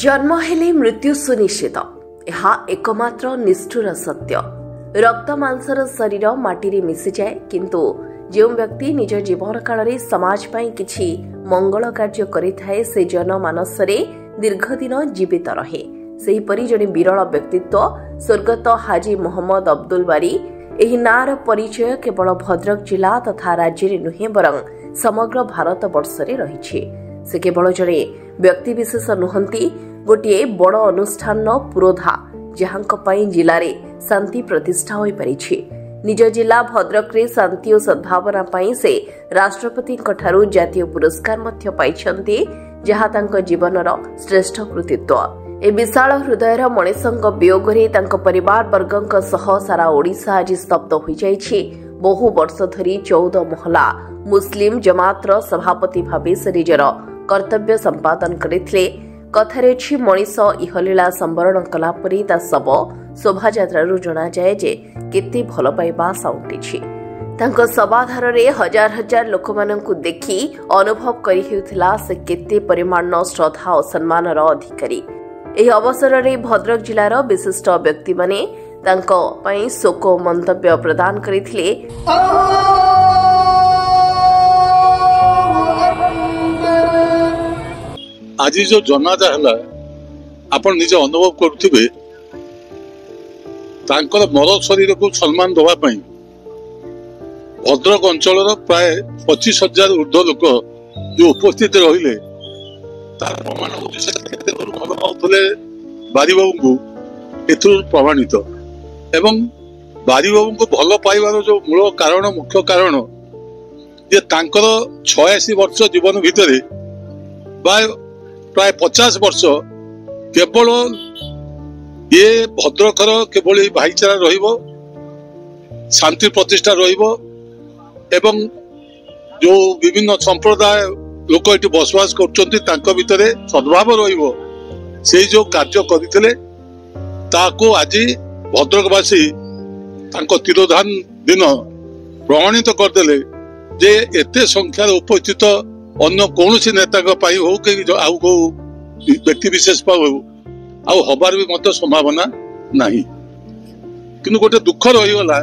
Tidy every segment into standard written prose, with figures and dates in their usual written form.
जन्म हेले मृत्यु सुनिश्चित यह एकमात्र निष्ठुर सत्य। रक्त मांसर शरीर माटी मिसी जाए किंतु जो व्यक्ति निज जीवन काल में समाज पाई किछि मंगल कार्य करिथाए से जनमानस रे दीर्घदिन जीवित रहे। सेहीपरि जड़े विरल व्यक्तित्व स्वर्गत हाजी मोहम्मद अब्दुल बारी एही नार परिचय केवल भद्रक जिला तथा राज्य नुहे बरं समग्र भारत वर्ष रे रहिछि। से केवल जड़े व्यक्ति विशेष नुहंती गोटे बड़ अनुष्ठान पुरोधा जहांक पई जिले शांति प्रतिष्ठा होई परिछि। निज जिला भद्रक रे शांति और सद्भावना पई से राष्ट्रपति कठारु जातीय पुरस्कार मध्य पाइछन्ति जहा तांक जीवनर श्रेष्ठ कृतित्व। ए विशाल हृदयर मनीषक वियोगरे तांक परिवार वर्गक सह सारा ओडिशा आज स्तब्ध होई जाइछि। बहु वर्ष धरी 14 महला मुस्लिम जमातर सभापति भावे से निजर कर्तव्य संपादन करथिले। कथारे छि मनीष इहलीला संवरण कला परी ता सब शोभायात्रारू जना जाए जे केते भल पाइबा साउंटिछि। तांको सभाधार रे हजार हजार लोक माननकु देखि अनुभव करि हेउथिला से केते परिमाण श्रद्धा और सम्मानर अधिकारी। एही अवसर रे भद्रक जिलार विशिष्ट व्यक्ति माने तांको पई शोक मंतव्य प्रदान करिथिले। आज जो जनाजा है आपण निजे अनुभव करुथिबे तांकर मर शरीर को सम्मान दवा पई भद्रक अंचल प्राय 25,000 ऊर्ध लोक जो उपस्थित रहिले तार प्रमाण होते बारी बाबू को एथुर प्रमाणित एवं बारी बाबू को भल पाइबार जो मूल कारण मुख्य कारण जे तांकर 86 वर्ष जीवन भितर प्राय 50 वर्ष केवल ये भद्रकर केवल भाईचारा रहिबो, शांति प्रतिष्ठा रहिबो एवं जो विभिन्न संप्रदाय लोक एटी बसवास करछन्ति तांको भितरे सद्भाव रहिबो से जो कार्य करिथिले ताको आज भद्रकवासी तांको तिरोधान दिन प्रमाणित करदेले जे एते संख्यार उपस्थित अन्य कौन नेता हो कि आउ को व्यक्ति विशेष आउ हबार भी मत संभावना नहीं। किंतु गोटे दुख रहीगला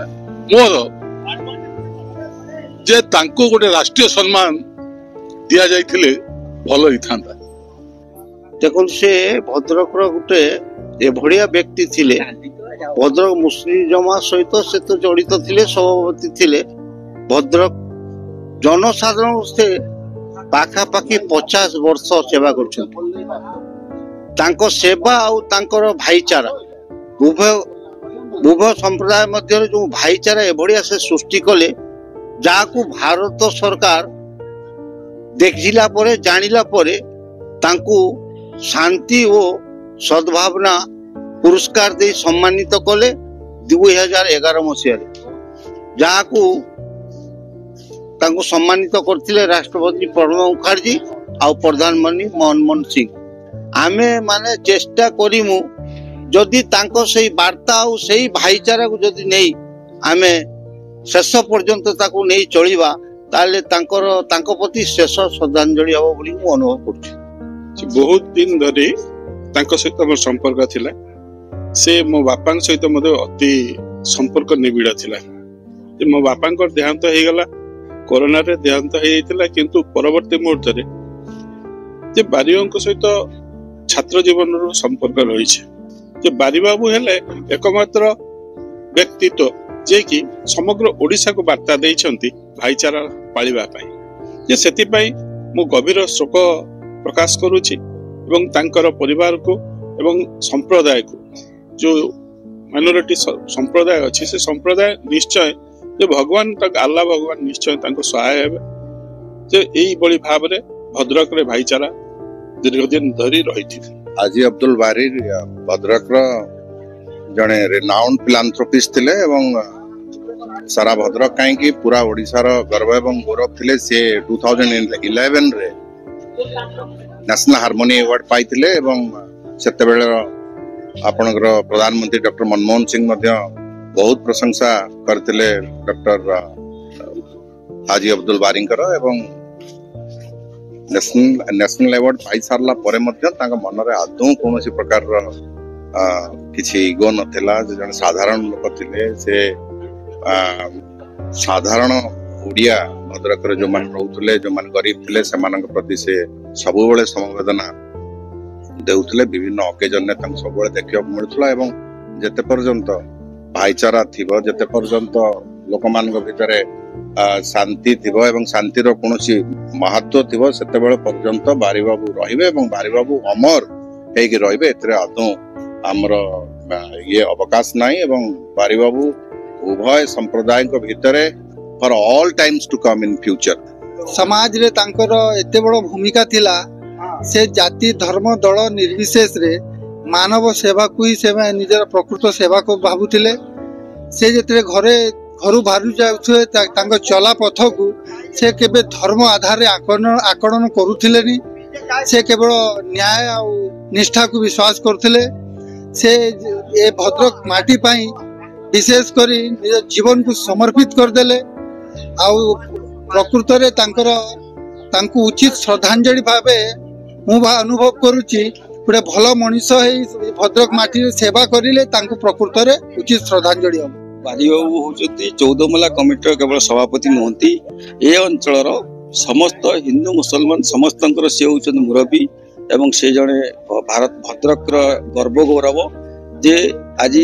मोर जे तांको गोटे राष्ट्रीय सम्मान दिया जाइथिले भल ही थांता। देखो से भद्रक गोटे एभड़िया व्यक्ति थिले भद्रक मुस्लिम जमा सहित से तो जड़ित थिले सभापति थिले भद्रक जनसाधारण से पाखापाखि 50 वर्ष सेवा कर सेवा और भाईचारा उभय संप्रदाय मध्य जो भाईचारा एभड़िया से सृष्टि कले जाकू भारत सरकार देखिला परे जानिला परे तांकू शांति और सद्भावना पुरस्कार दे सम्मानित कले 2011 मसीह जाकू तांको सम्मानित करथिले राष्ट्रपति प्रणब मुखर्जी और प्रधानमंत्री मनमोहन सिंह। आमे माने चेष्टा करिमु जदि तांको सही वार्ता और सही भाईचारा को जदि नहीं आमे शेष पर्यंत ताको नहीं चलिबा ताले तांको प्रति शेष श्रद्धांजलि हबो बोली मु अनुभव करछि। बहुत दिन धरि तांको सहित मोर संपर्क थिला से मो बापा सहित मते अति संपर्क निबिड़ा थिला। जे मो बापा को देहांत हे गला कोरोना रे देहांत होइतिला किंतु परवर्ती मुहूर्त रे जे बारीबाबू सहित छात्र जीवन रो संपर्क रही जे बारी बाबू हेले एकमात्र व्यक्तित्व जे कि समग्र ओडिशा को वार्ता देइछंती भाईचारा पालिबा पई जे सेति पई मु गभीर शोक प्रकाश करूछि एवं तांकर परिवार को एवं संप्रदाय को जो माइनॉरिटी संप्रदाय अछि से संप्रदाय निश्चय जे भगवान तक अल्लाह भगवान निश्चय तांको सहाय हेबे जे एई बड़ी भाव रे भद्रक रे भाईचारा दीर्घदिन धरी रहिथि। हाजी अब्दुल बारी भद्रक रो जने रिनाउंड फिलांथ्रोपिस्ट थिले एवं सारा भद्रक काई कि पूरा ओडिसा रो गर्व एवं गौरव थिले से 2011 रे नेशनल हार्मोनी अवार्ड पाइथिले एवं सेते बेले आपनकर प्रधानमंत्री डॉक्टर मनमोहन सिंह मध्य बहुत प्रशंसा करते डॉक्टर हाजी अब्दुल बारी एवं ନ୍ୟାସନାଲ ଆୱାର୍ଡ ପାଇ ସାରିଲା ପରେ ମଧ୍ୟ ତାଙ୍କ ମନରେ ଆଦୌ କୌଣସି ପ୍ରକାରର କିଛି ଇଗୋ ନଥିଲା। ସେ ଜଣେ ସାଧାରଣ ଲୋକ ଥିଲେ। ସେ ସାଧାରଣ ଓଡ଼ିଆ ଭଦ୍ରକରେ ଯୋଉମାନେ ରହୁଥିଲେ, ଯୋଉମାନେ ଗରିବ ଥିଲେ, ସେମାନଙ୍କ ପ୍ରତି ସେ ସବୁବେଳେ ସମବେଦନା ଦେଉଥିଲେ। ବିଭିନ୍ନ ଅକେଜନରେ ତାଙ୍କୁ ସବୁବେଳେ ଦେଖିବାକୁ ମିଳୁଥିଲା ଏବଂ ଯେତେ ପର୍ଯ୍ୟନ୍ତ ଭାଇଚାରା ଥିବ, ଯେତେ ପର୍ଯ୍ୟନ୍ତ ଲୋକମାନଙ୍କ ଭିତରେ ଶାନ୍ତି ଥିବ ଏବଂ ଶାନ୍ତିର କୌଣସି ମହତ୍ଵ ଥିବ, ସେତେବେଳେ ପର୍ଯ୍ୟନ୍ତ ବାରିବାବୁ ରହିବେ ଏବଂ ବାରିବାବୁ ଅମର ହେଇକି ରହିବେ। ଏଥିରେ ଆଦୌ ଆମର ଇଏ ଅବକାଶ ନାହିଁ ଏବଂ ବାରିବାବୁ ଉଭୟ ସମ୍ପ୍ରଦାୟଙ୍କ ଭିତରେ for all times to come in future समाज रे तांकर एते बड़ भूमिका थिला। से जाति धर्म दल निर्विशेष रे मानव सेवा को ही से निजर प्रकृत सेवा को भाबुथिले। से जते घरे घरु बाहर जाउथे तांको चला पथ को से केबे धर्म आधार रे आकलन करूथिलेनी। से केवल न्याय और निष्ठा को विश्वास करथिले। से ए भद्रक माटी पाई विशेष करी निज जीवन को समर्पित कर देले। आउ प्रकृत रे तांको उचित श्रद्धांजलि भावे मु अनुभव करूची। गोटे भल मनीष भद्रक माटी सेवा करिले तांको प्रकृत रे उचित श्रद्धांजलि हम। बारीबाबू होचती 14 मला कमिटर केवल सभापति नहंती। ए अंचलर समस्त हिंदू मुसलमान समस्तंकर से होचन मुरबी एवं से जने भारत भद्रक गर्व गौरव जे आज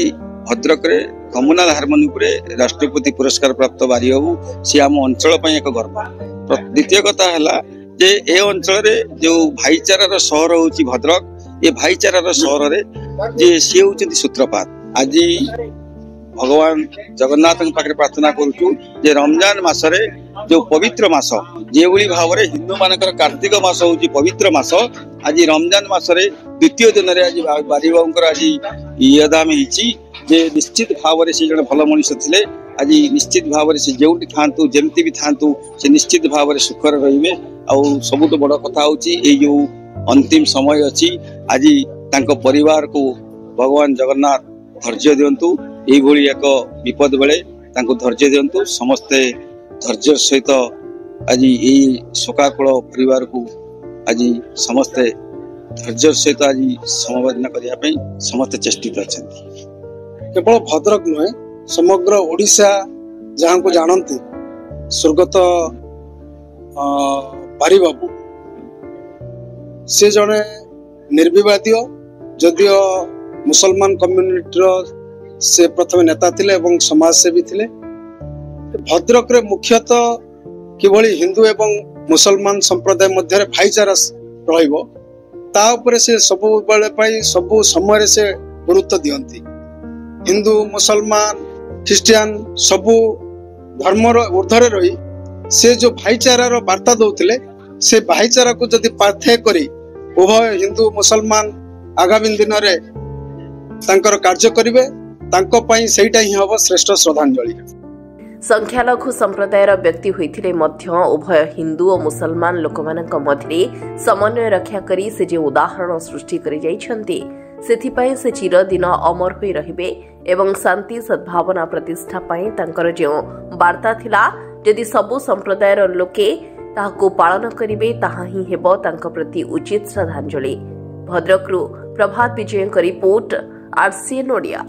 भद्रक रे कम्युनाल हार्मोनी पुरे राष्ट्रपति पुरस्कार प्राप्त बारीबाबू सी आम अंचल पई एक गर्व। द्वितीय कथा है जे ए अंचल रे जो भाईचारार सहर होची भद्रक, ये भाईचारार सहर रे जे सी होचंती सूत्रपात। आज भगवान जगन्नाथ पाखे प्रार्थना करूचु जे रमजान मासरे जो पवित्र मास जे भली भाव रे हिंदू मानकर कार्तिक मास होची पवित्र मास, आज रमजान मासरे द्वितीय दिन रे आज बारीबाबूंकर आज ईदाम हिची जे निश्चित भाव से जड़े भल मनीष थे। आज निश्चित भाव से जो था जमती भी था से निश्चित भाव सुखर रे। सबुठ बड़ कथा जो अंतिम समय अच्छी आज तांको परिवार को भगवान जगन्नाथ धैर्य दिंतु। यही एक विपद बेले तांको धैर्य दिंतु। समस्ते धैर्य सहित आज यही शोकाकुल परिवार को आज समस्ते धैर्य सहित आज समवेदना करने समस्ते चेष्टित अच्छा। केवल भद्रक नुहे समग्र ओडिशा जहाँ को जानते स्वर्गत बारीबाबू से जड़े निर्विवादी जदियो मुसलमान कम्युनिटी से प्रथम नेता थिले एवं समाजसेवी थिले। भद्रक रे मुख्यतः किभली हिंदू एवं मुसलमान संप्रदाय मध्य भाईचारा रहिबो ता उपरे से सब बेले पाई सब समय से गुरुत्व दियंती। हिंदू मुसलमान ख्रिस्टियान सबू धर्मर ऊर्धरे रही से जो भाईचारार वार्ता दौले से भाईचारा को जदि पार्थक्य करी उभय हिंदू मुसलमान आगामी दिन में कार्य करेंगे तांको पई सेटा ही हबो श्रेष्ठ श्रद्धांजलि। संख्यालघु संप्रदायर व्यक्ति होइथिले मध्य उभय हिंदू और मुसलमान लोकमानक मध्य समन्वय रक्षा करी से जे उदाहरण सृष्टि करि जाइछन्ति सेथिपाई से चिरदिन अमर होई रहिबे एवं शांति सद्भावना प्रतिष्ठा पाई तांकर जे वार्ता थिला यदि सबु संप्रदायर लोके ताहाको पालन करिवे ताहा ही हेबो तांक प्रति उचित श्रद्धांजलि। भद्रकरू प्रभात विजयଙ୍କ रिपोर्ट आरसीएन ओडिया।